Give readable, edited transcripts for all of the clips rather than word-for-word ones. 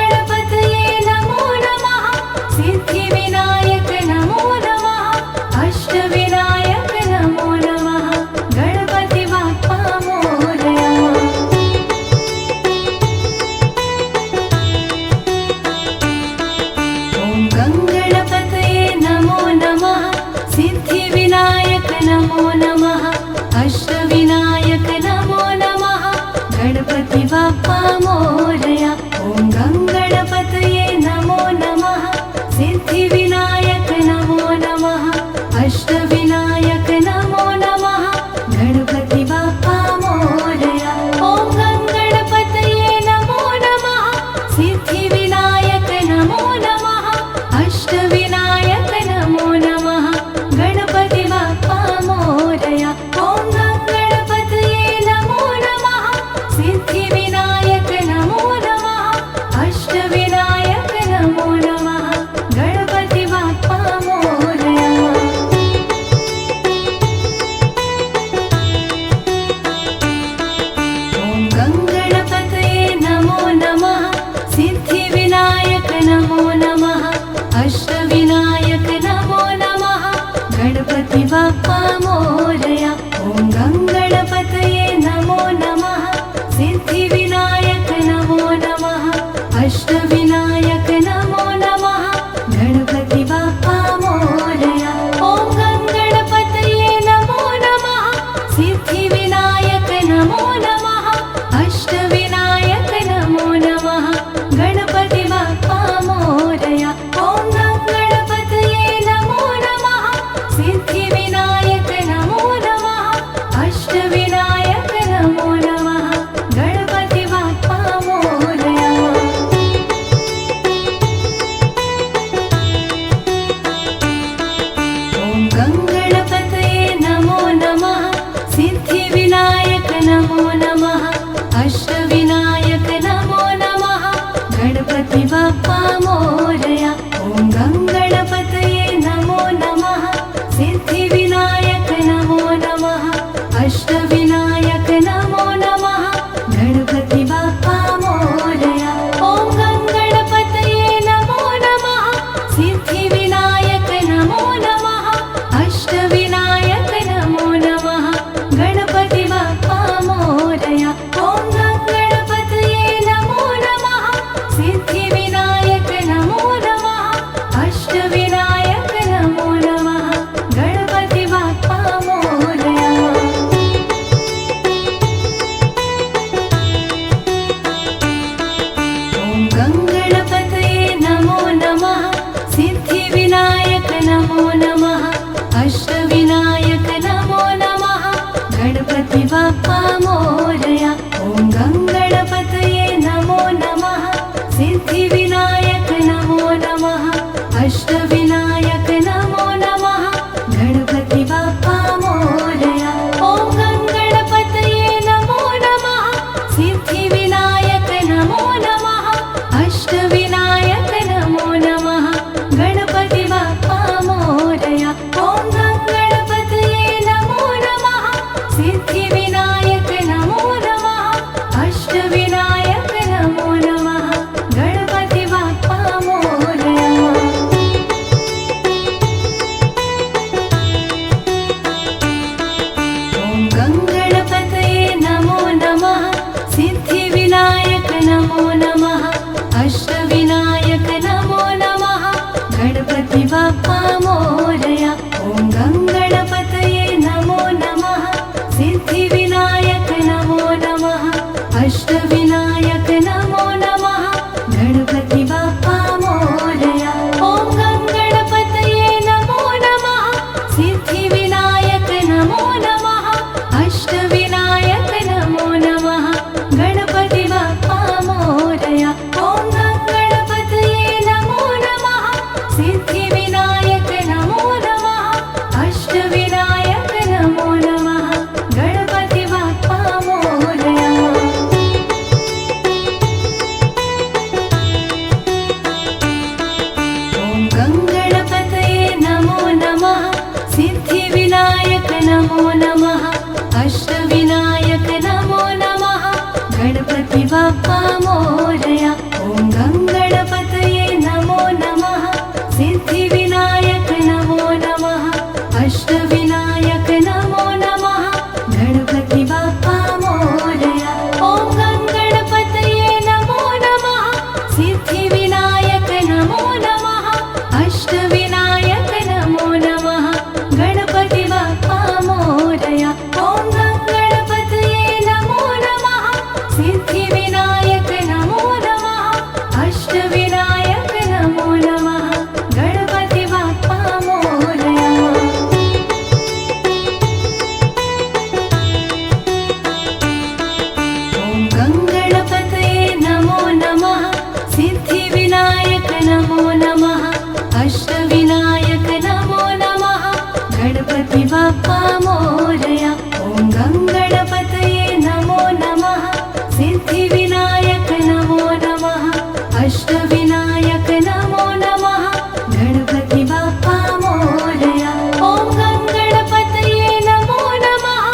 गणपतये नमो नमः सिद्धिविनायक नमो नमः अष्टविनायक नमो नमः गणपति बाप्पा मोरया। ॐ गङ्गणपतये नमो नमः सिद्धिविनायक नमो नमः अष्टविनायक नमो नमः गणपति बाप्पा मोरया। ॐ गङ्गणपतये नमो नमः सिद्धिविनायक नमो नमः अष्टविनायक नमो नमः गणपति बाप्पा मोरया। ॐ गङ्गणपतये नमो नमः सिद्धिविनायक नमो नमः अष्टविनायक नमो नमः गणपति बाप्पा मोरया। ॐ सिद्धिविनायक नमो नमः अष्टविनायक नमो नमः गणपति बाप्पा मोरया ॐ गणपतये नमो नमः सिद्धिविनायक नमो नमः अष्टविनायक नमो नमः गणपति बाप्पा मोरया ॐ गणपतये नमो नमः सिद्धिविनायक नमो नमः अष्टविनायक नमो नमः गणपति बाप्पा मोरया ॐ गणपतये नमो नमः सिद्धिविनायक नमो नमः अष्टविनायक नमो नमः गणपति बाप्पा मोरया ॐ गणपतये नमो नमः सिद्धिविनायक नमो नमः अष्टविनायक नमो नमः गणपति बाप्पा मोरया ॐ गणपतये नमो नमः सिद्धिविनायक नमो नमः अष्टविनायक नमो नमः गणपति बाप्पा मोरया ॐ गणपतये नमो नमः सिद्धिविनायक नमो नमः अष्टविनायक नमो नमः गणपति बाप्पा मोरया ॐ गणपतये नमो नमः सिद्धिविनायक नमो नमः अष्टविनायक नमो नमः गणपति बाप्पा मोरया ॐ गणपतये नमो नमः सिद्धिविनायक नमो नमः अष्टविनायक नमो नमः गणपति बाप्पा मोरया ॐ गणपतये नमो नमः सिद्धिविनायक नमो नमः अष्टविनायक नमो नमः गणपति बाप्पा मोरया ॐ गणपतये नमो नमः सिद्धिविनायक नमो नमः अष्टविनायक नमो नमः गणपति बाप्पा मोरया ॐ गणपतये नमो नमः सिद्धिविनायक नमो नमः अष्टविनायक नमो नमः गणपति बाप्पा मोरया ॐ गणपतये नमो नमः सिद्धिविनायक नमो नमः अष्टविनायक नमो नमः गणपति बाप्पा मोरया ॐ गणपतये नमो नमः सिद्धिविनायक नमो नमः अष्टविनायक नमो नमः गणपति बाप्पा मोरया ॐ गणपतये नमो नमः सिद्धिविनायक नमो नमः अष्टविनायक नमो नमः गणपति बाप्पा मोरया ॐ गणपतये नमो नमः सिद्धिविनायक नमो नमः अष्टविनायक नमो नमः गणपति बाप्पा मोरया ॐ गणपतये नमो नमः सिद्धिविनायक नमो नमः अष्टविनायक नमो नमः गणपति बाप्पा मोरया ॐ गणपतये नमो नमः सिद्धिविनायक नमो नमः अष्टविनायक नमो नमः गणपति बाप्पा मोरया ॐ गणपतये नमो नमः सिद्धिविनायक नमो नमः अष्टविनायक नमो नमः गणपति बाप्पा मोरया ॐ गणपतये नमो नमः सिद्धिविनायक नमो नमः अष्टविनायक नमो नमः गणपति बाप्पा मोरया ॐ गणपतये नमो नमः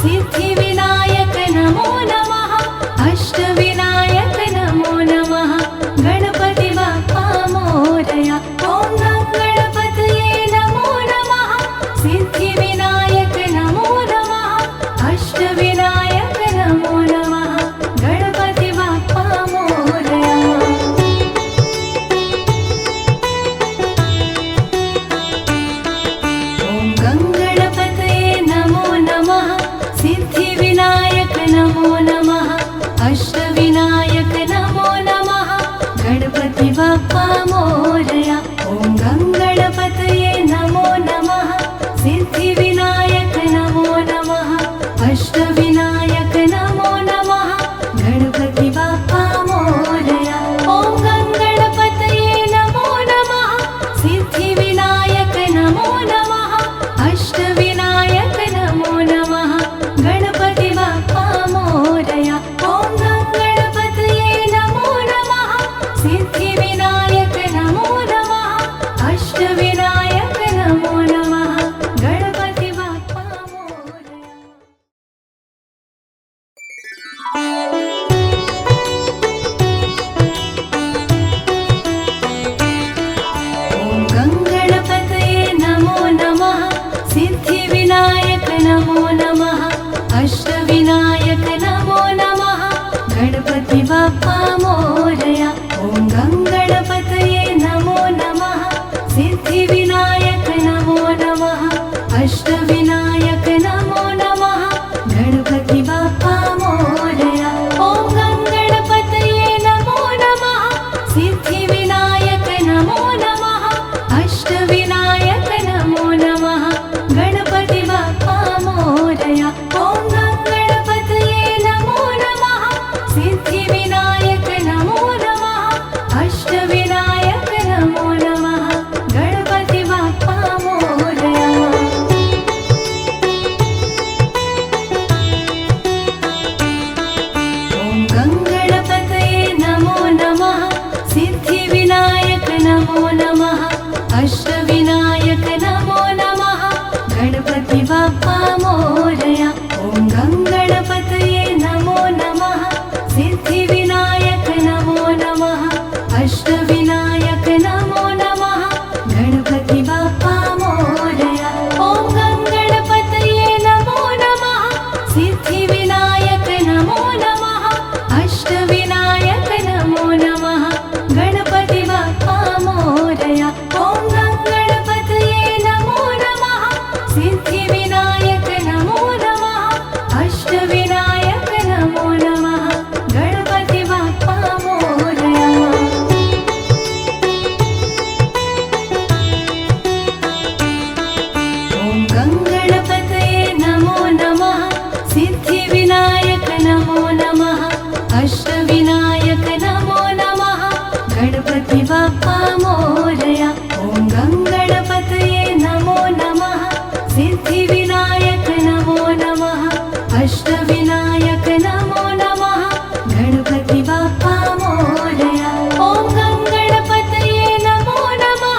सिद्धिविनायक नमो नमः अष्टविनायक नमो नमः गणपति बाप्पा मोरया ॐ गणपतये नमो नमः सिद्धिविनायक नमो अष्टविनायक नमो नमः गणपति बाप्पा मोरया। ॐ गङ्गणपतये नमो नमः सिद्धिविनायक नमो नमः अष्टविनायक नमो नमः गणपति बाप्पा मोरया। ॐ गङ्गणपतये नमो नमः सिद्धिविनायक नमो नमः अष्टविनायक नमो नमः गणपति बाप्पा मोरया। ॐ गङ्गणपतये नमो नमः सिद्धिविनायक नमो नमः अष्टविनायक नमो नमः गणपति बाप्पा मोरया। ॐ गङ्गणपतये नमो नमः सिद्धिविनायक नमो नमः अष्टविनायक नमो नमः गणपति बाप्पा मोरया। ॐ गङ्गणपतये नमो नमः सिद्धिविनायक नमो नमः अष्टविनायक नमो नमः गणपति बाप्पा मोरया। ॐ गङ्गणपतये नमो नमः सिद्धिविनायक नमो नमः अष्टविनायक नमो नमः गणपति बाप्पा मोरया। ॐ गङ्गणपतये नमो नमः सिद्धिविनायक नमो नमः अष्टविनायक नमो नमः गणपति बाप्पा मोरया। ॐ गङ्गणपतये नमो नमः सिद्धिविनायक नमो नमः अष्टविनायक नमो नमः गणपति बाप्पा मोरया। ॐ गङ्गणपतये नमो नमः सिद्धिविनायक नमो नमः अष्टविनायक नमो नमः गणपति बाप्पा मोरया। ॐ गङ्गणपतये नमो नमः सिद्धिविनायक नमो नमः अष्टविनायक नमो नमः गणपति बाप्पा मोरया। ॐ गङ्गणपतये नमो नमः सिद्धिविनायक नमो नमः अष्टविनायक नमो नमः गणपति बाप्पा मोरया। ॐ गङ्गणपतये नमो नमः सिद्धिविनायक नमो नमः अष्टविनायक नमो नमः गणपति बाप्पा मोरया। ॐ गङ्गणपतये नमो नमः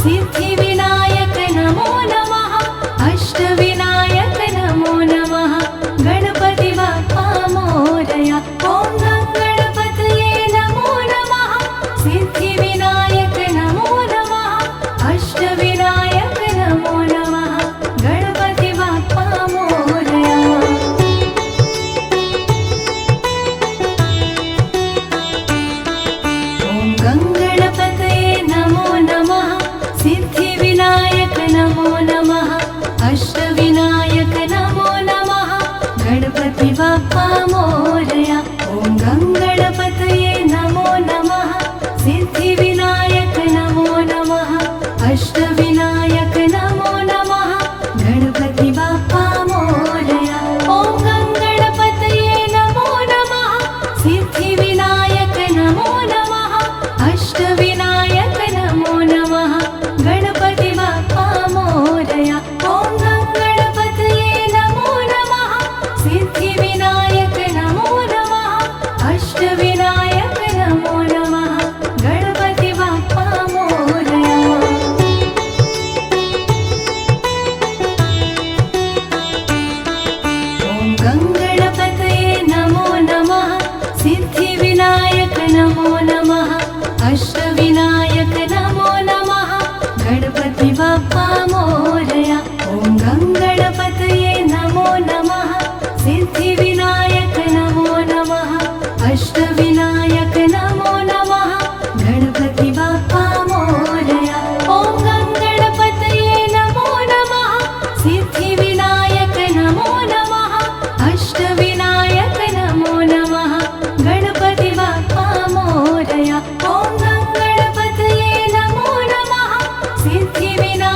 सिद्धिविनायक नमो नमः अष्टविनायक नमो नमः गणपति बाप्पा मोरया। ॐ गङ्गणपतये नमो नमः सिद्धिविनायक नमो नमः अष्टविनायक नमो नमः गणपति बाप्पा मोरया। ॐ गङ्गणपतये नमो नमः सिद्धिविनायक नमो नमः अष्टविनायक नमो नमः गणपति बाप्पा मोरया। ॐ गङ्गणपतये नमो नमः सिद्धिविनायक नमो नमः अष्टविनायक नमो नमः गणपति बाप्पा मोरया। ॐ गङ्गणपतये नमो नमः सिद्धिविनायक नमो नमः अष्टविनायक नमो नमः गणपति बाप्पा मोरया। ॐ गङ्गणपतये नमो नमः सिद्धिविनायक नमो नमः अष्टविनायक नमो नमः गणपति बाप्पा मोरया। ॐ गङ्गणपतये नमो नमः सिद्धिविनायक नमो नमः अष्टविनायक नमो नमः गणपति बाप्पा मोरया। ॐ गङ्गणपतये नमो नमः सिद्धिविनायक नमो नमः अष्टविनायक नमो नमः गणपति बाप्पा मोरया। ॐ गङ्गणपतये नमो नमः सिद्धिविनायक नमो नमः अष्टविनायक नमो नमः गणपति बाप्पा मोरया। ॐ गङ्गणपतये नमो नमः सिद्धिविनायक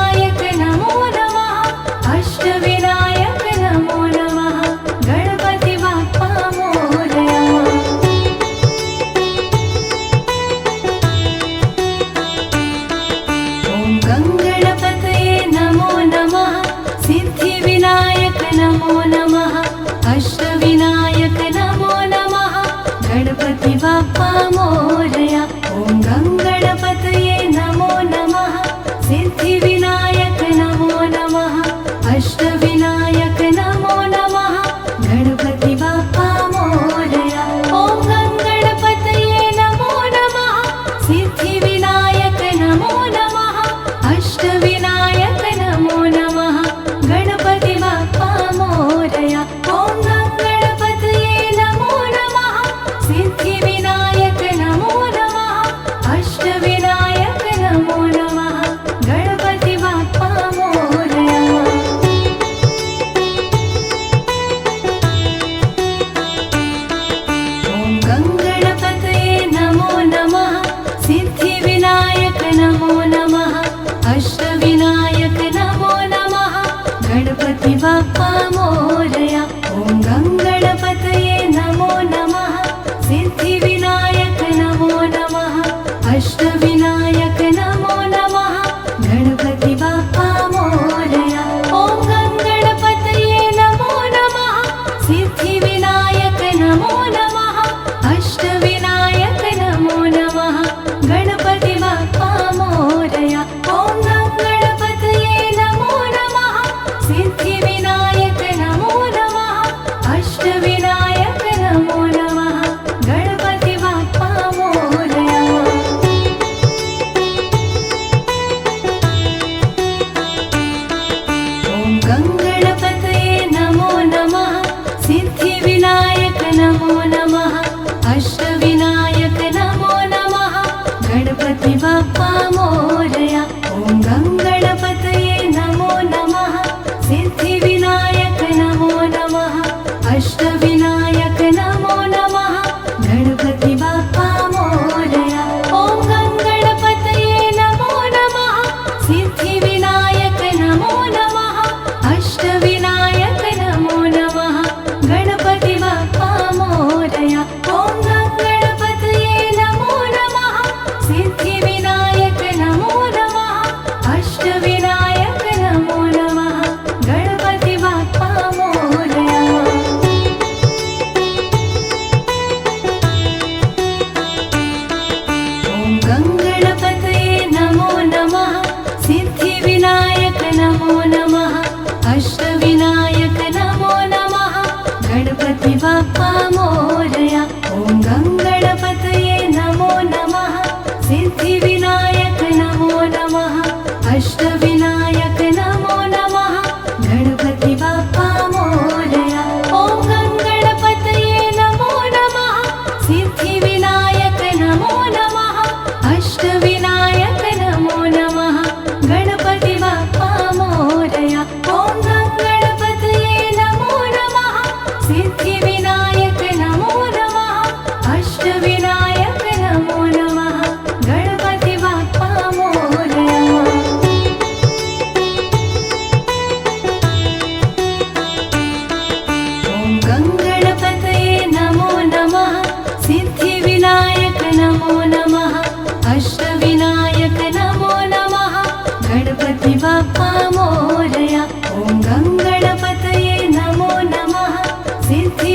अष्टविनायक नमो नमः गणपति बाप्पा मोरया। ॐ गङ्गणपतये नमो नमः सिद्धिविनायक नमो नमः अष्टविनायक नमो नमः गणपति बाप्पा मोरया। ॐ गङ्गणपतये नमो नमः सिद्धिविनायक नमो नमः अष्टविनायक नमो नमः गणपति बाप्पा मोरया। ॐ गङ्गणपतये नमो नमः सिद्धिविनायक नमो नमः अष्टविनायक नमो नमः गणपति बाप्पा मोरया। ॐ गङ्गणपतये नमो नमः सिद्धिविनायक नमो नमः अष्टविनायक नमो नमः गणपति बाप्पा मोरया। ॐ गङ्गणपतये नमो नमः सिद्धिविनायक नमो नमः अष्टविनायक नमो नमः गणपति बाप्पा मोरया। ॐ गङ्गणपतये नमो नमः सिद्धिविनायक नमो नमः अष्टविनायक नमो नमः गणपति बाप्पा मोरया। ॐ गङ्गणपतये नमो नमः सिद्धिविनायक नमो नमः अष्टविनायक नमो नमः गणपति बाप्पा मोरया। ॐ गङ्गणपतये नमो नमः सिद्धिविनायक नमो नमः अष्टविनायक नमो नमः गणपति बाप्पा मोरया। ॐ गङ्गणपतये नमो नमः सिद्धिविनायक नमो नमः अष्टविनायक नमो नमः गणपति बाप्पा मोरया। ॐ गङ्गणपतये नमो नमः सिद्धिविनायक नमो नमः अष्टविनायक नमो नमः गणपति बाप्पा मोरया। ॐ गङ्गणपतये नमो नमः सिद्धिविनायक नमो नमः अष्टविनायक नमो नमः गणपति बाप्पा मोरया। ॐ गङ्गणपतये नमो नमः सिद्धिविनायक नमो नमः अष्टविनायक नमो नमः गणपति बाप्पा मोरया। ॐ गङ्गणपतये नमो नमः सिद्धिविनायक नमो नमः अष्टविनायक नमो नमः गणपति बाप्पा मोरया। ॐ गङ्गणपतये नमो नमः सिद्धिविनायक नमो नमः अष्टविनायक नमो नमः गणपति बाप्पा मोरया। ॐ गङ्गणपतये नमो नमः सिद्धिविनायक नमो नमः अष्टविनायक नमो नमः गणपति बाप्पा मोरया। ॐ गङ्गणपतये नमो नमः सिद्धिविनायक नमो नमः अष्टविनायक नमो नमः गणपति बाप्पा मोरया। ॐ गङ्गणपतये नमो नमः सिद्धि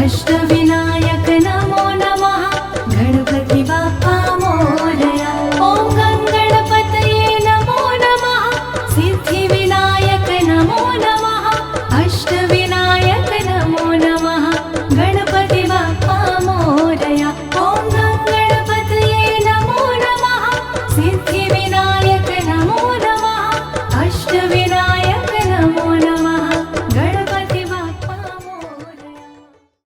अष्टविनायक